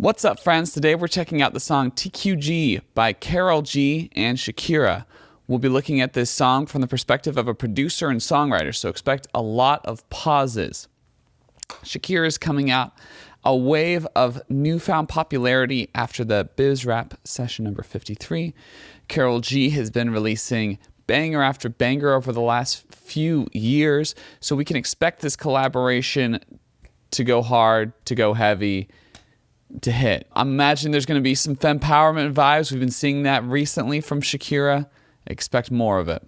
What's up, friends? Today we're checking out the song TQG by Karol G and Shakira. We'll be looking at this song from the perspective of a producer and songwriter, so expect a lot of pauses. Shakira is coming out a wave of newfound popularity after the Biz Rap session number 53. Karol G has been releasing banger after banger over the last few years, so we can expect this collaboration to go hard, to go heavy, to hit. I'm imagining there's going to be some fempowerment vibes. We've been seeing that recently from Shakira. Expect more of it.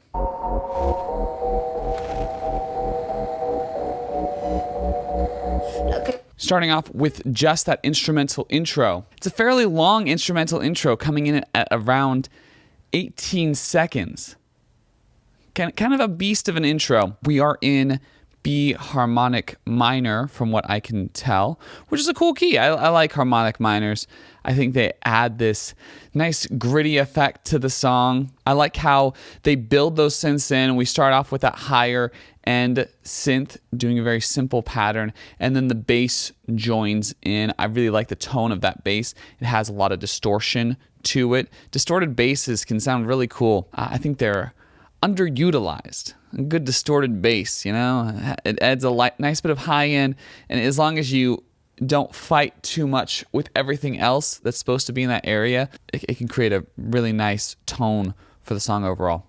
Starting off with just that instrumental intro. It's a fairly long instrumental intro coming in at around 18 seconds. Kind of a beast of an intro. We are in B harmonic minor from what I can tell, which is a cool key. I like harmonic minors. I think they add this nice gritty effect to the song. I like how they build those synths in. We start off with that higher end synth doing a very simple pattern, and then the bass joins in. I really like the tone of that bass. It has a lot of distortion to it. Distorted basses can sound really cool. I think they're underutilized. A good distorted bass, you know, it adds a nice bit of high end, and as long as you don't fight too much with everything else that's supposed to be in that area, it can create a really nice tone for the song overall.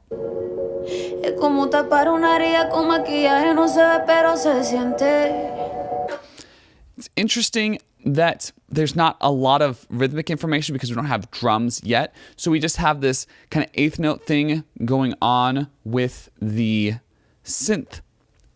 It's interesting that there's not a lot of rhythmic information because we don't have drums yet. So we just have this kind of eighth note thing going on with the synth.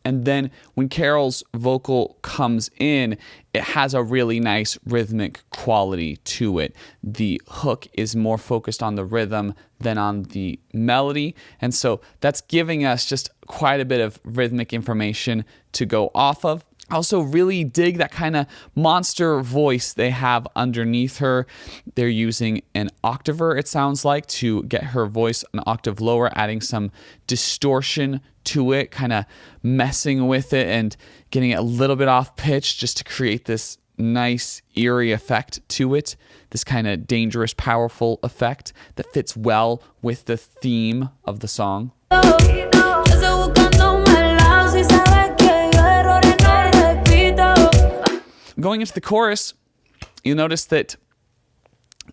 And then when Karol's vocal comes in, it has a really nice rhythmic quality to it. The hook is more focused on the rhythm than on the melody. And so that's giving us just quite a bit of rhythmic information to go off of. I also really dig that kind of monster voice they have underneath her. They're using an octaver, it sounds like, to get her voice an octave lower, adding some distortion to it, kind of messing with it and getting it a little bit off pitch just to create this nice eerie effect to it. This kind of dangerous, powerful effect that fits well with the theme of the song. Going into the chorus, you'll notice that,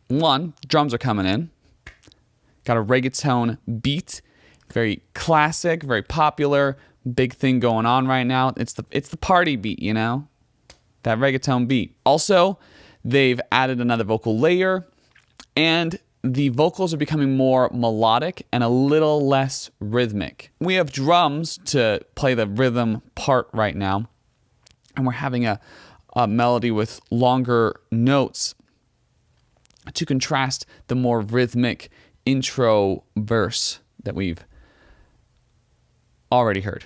one, drums are coming in. Got a reggaeton beat, very classic, very popular, big thing going on right now. It's the party beat, you know, that reggaeton beat. Also, they've added another vocal layer, and the vocals are becoming more melodic and a little less rhythmic. We have drums to play the rhythm part right now, and we're having a melody with longer notes to contrast the more rhythmic intro verse that we've already heard.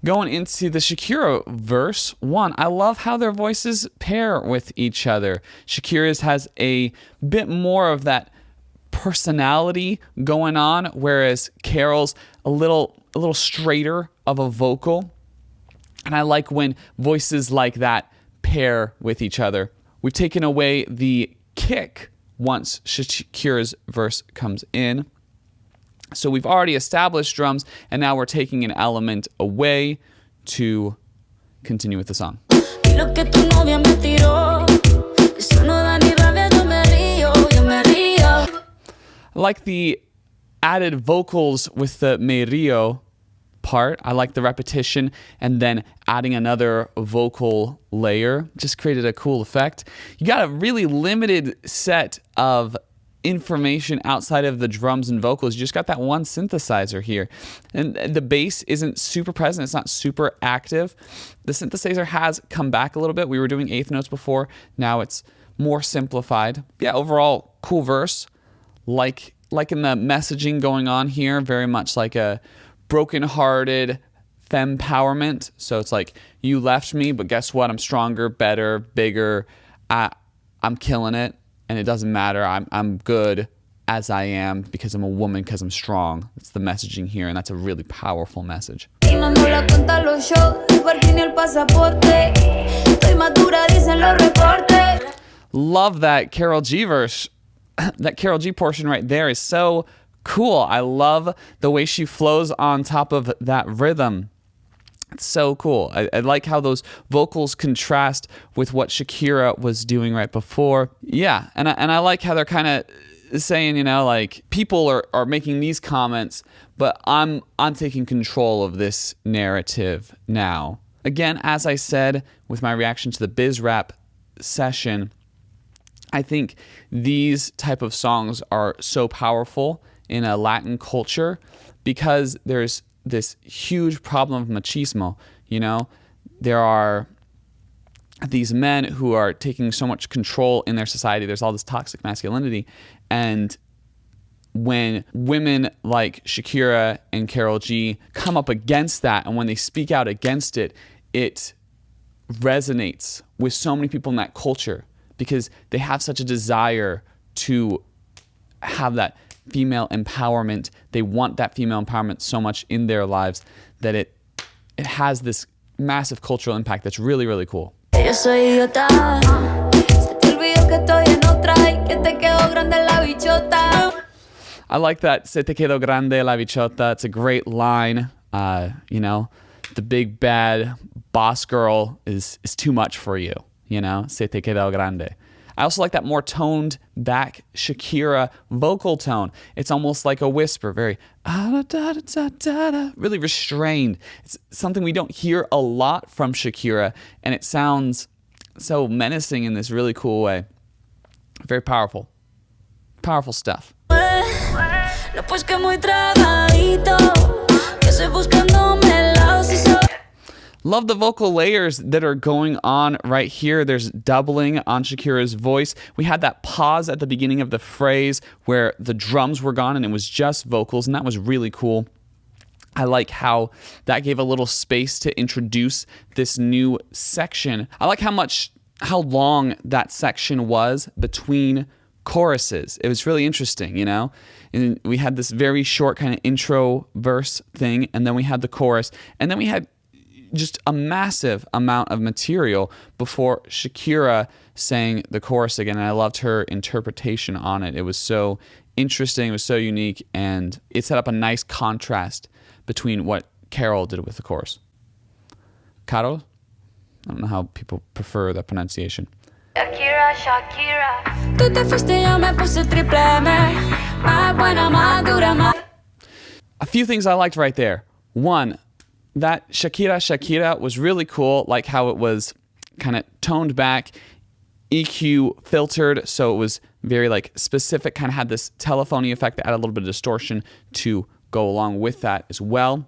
Going into the Shakira verse, one, I love how their voices pair with each other. Shakira's has a bit more of that personality going on, whereas Karol's a little straighter of a vocal. And I like when voices like that pair with each other. We've taken away the kick once Shakira's verse comes in. So we've already established drums, and now we're taking an element away to continue with the song. I like the added vocals with the me rio part. I like the repetition and then adding another vocal layer. Just created a cool effect. You got a really limited set of information outside of the drums and vocals. You just got that one synthesizer here. And the bass isn't super present. It's not super active. The synthesizer has come back a little bit. We were doing eighth notes before. Now it's more simplified. Yeah, overall, cool verse. Like in the messaging going on here, very much like a broken-hearted fempowerment. So it's like, you left me, but guess what? I'm stronger, better, bigger. I'm killing it, and it doesn't matter. I'm good. as I am because I'm a woman, because I'm strong. That's the messaging here, and that's a really powerful message. Love that Karol G verse. That Karol G portion right there is so cool. I love the way she flows on top of that rhythm. It's so cool. I like how those vocals contrast with what Shakira was doing right before. Yeah, and I like how they're kind of saying, you know, like, people are making these comments, but I'm taking control of this narrative now. Again, as I said with my reaction to the biz rap session, I think these type of songs are so powerful in a Latin culture because there's this huge problem of machismo. You know, there are these men who are taking so much control in their society. There's all this toxic masculinity. And when women like Shakira and Karol G come up against that, and when they speak out against it, it resonates with so many people in that culture because they have such a desire to have that female empowerment. They want that female empowerment so much in their lives that it has this massive cultural impact that's really, really cool. I like that. Se te quedó grande la bichota. It's a great line. You know, the big bad boss girl is too much for you. You know, se te quedó grande. I also like that more toned back Shakira vocal tone. It's almost like a whisper, very really restrained. It's something we don't hear a lot from Shakira, and it sounds so menacing in this really cool way. Very powerful. Powerful stuff. Love the vocal layers that are going on right here. There's doubling on Shakira's voice. We had that pause at the beginning of the phrase where the drums were gone and it was just vocals, and that was really cool. I like how that gave a little space to introduce this new section. I like how long that section was between choruses. It was really interesting, you know? And we had this very short kind of intro verse thing, and then we had the chorus, and then we had just a massive amount of material before Shakira sang the chorus again, and I loved her interpretation on it. It was so interesting, it was so unique, and it set up a nice contrast between what Karol did with the chorus. Karol? I don't know how people prefer that pronunciation. Shakira, Shakira. Tú te fuiste, yo me puse triple M. Más buena, más dura, más. A few things I liked right there. One, that Shakira, Shakira was really cool, like how it was kind of toned back, EQ filtered, so it was very like specific, kind of had this telephony effect that added a little bit of distortion to go along with that as well.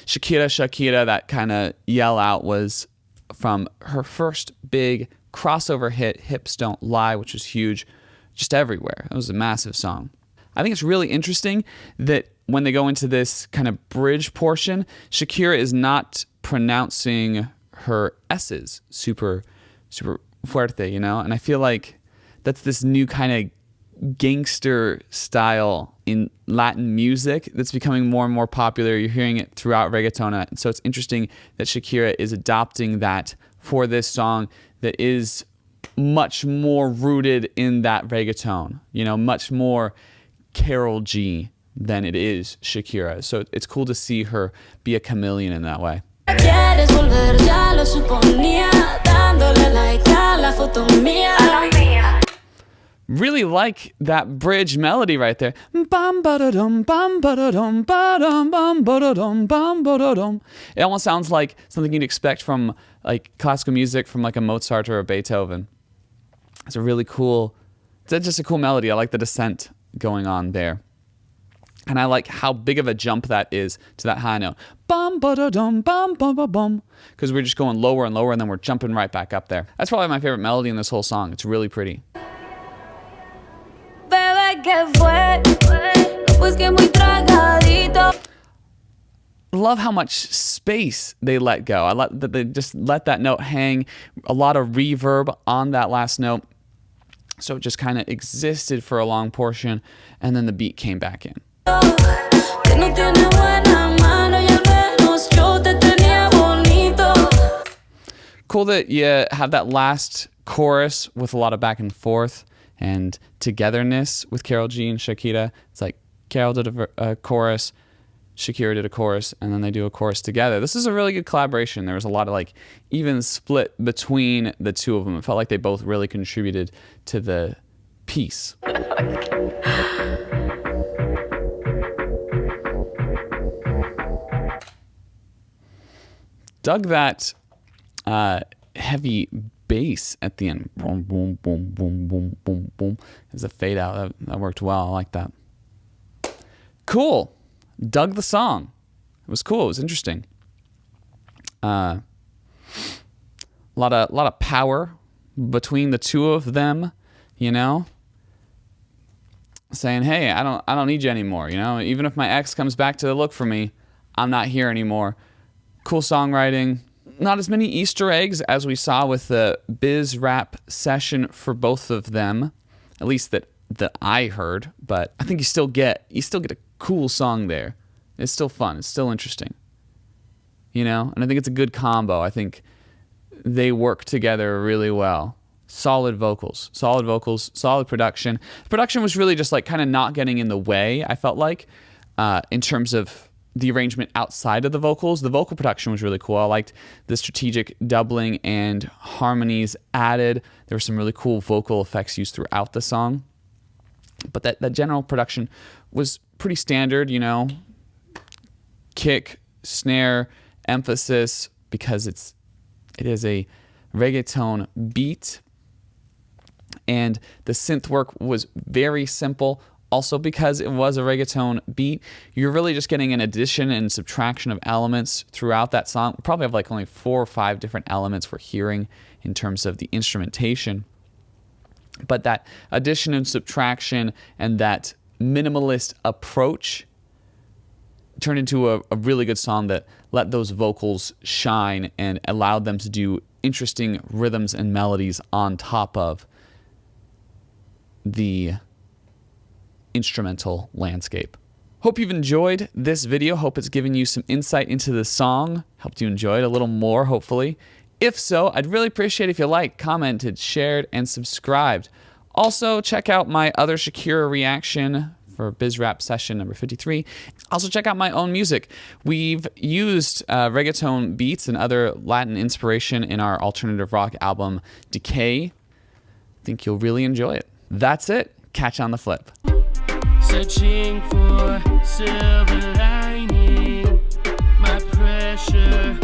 Shakira, Shakira, that kind of yell out was from her first big crossover hit, Hips Don't Lie, which was huge, just everywhere. It was a massive song. I think it's really interesting that when they go into this kind of bridge portion, Shakira is not pronouncing her S's super, super fuerte, you know? And I feel like that's this new kind of gangster style in Latin music that's becoming more and more popular. You're hearing it throughout reggaeton. And so it's interesting that Shakira is adopting that for this song that is much more rooted in that reggaeton, you know, much more Karol G than it is Shakira. So it's cool to see her be a chameleon in that way. Really like that bridge melody right there. It almost sounds like something you'd expect from like classical music from like a Mozart or a Beethoven. It's just a cool melody. I like the descent going on there. And I like how big of a jump that is to that high note. Bum ba da dum bum bum bum bum. Because we're just going lower and lower and then we're jumping right back up there. That's probably my favorite melody in this whole song. It's really pretty. Love how much space they let go. I love that they just let that note hang. A lot of reverb on that last note. So it just kind of existed for a long portion, and then the beat came back in. Cool that you have that last chorus with a lot of back and forth and togetherness with Karol G and Shakira. It's like Karol did a chorus, Shakira did a chorus, and then they do a chorus together. This is a really good collaboration. There was a lot of like even split between the two of them. It felt like they both really contributed to the piece. Dug that heavy bass at the end. Boom, boom, boom, boom, boom, boom, boom. There's a fade out. That worked well. I like that. Cool. Dug the song. It was cool. It was interesting. A lot of power between the two of them, you know, saying, "Hey, I don't need you anymore." You know, even if my ex comes back to look for me, I'm not here anymore. Cool songwriting. Not as many Easter eggs as we saw with the biz rap session for both of them, at least that I heard. But I think you still get a cool song there. It's still fun. It's still interesting. You know, and I think it's a good combo. I think they work together really well. Solid vocals, solid production. Production was really just like kind of not getting in the way, I felt like, in terms of the arrangement outside of the vocals. The vocal production was really cool. I liked the strategic doubling and harmonies added. There were some really cool vocal effects used throughout the song. But that general production was pretty standard, you know. Kick, snare, emphasis, because it is a reggaeton beat. And the synth work was very simple. Also, because it was a reggaeton beat, you're really just getting an addition and subtraction of elements throughout that song. We probably have like only 4 or 5 different elements we're hearing in terms of the instrumentation. But that addition and subtraction and that minimalist approach turned into a really good song that let those vocals shine and allowed them to do interesting rhythms and melodies on top of the instrumental landscape. Hope you've enjoyed this video. Hope it's given you some insight into the song, helped you enjoy it a little more, hopefully. If so, I'd really appreciate if you liked, commented, shared, and subscribed. Also, check out my other Shakira reaction for Biz Rap session number 53. Also, check out my own music. We've used reggaeton beats and other Latin inspiration in our alternative rock album, Decay. I think you'll really enjoy it. That's it. Catch you on the flip. Searching for silver lining, my pressure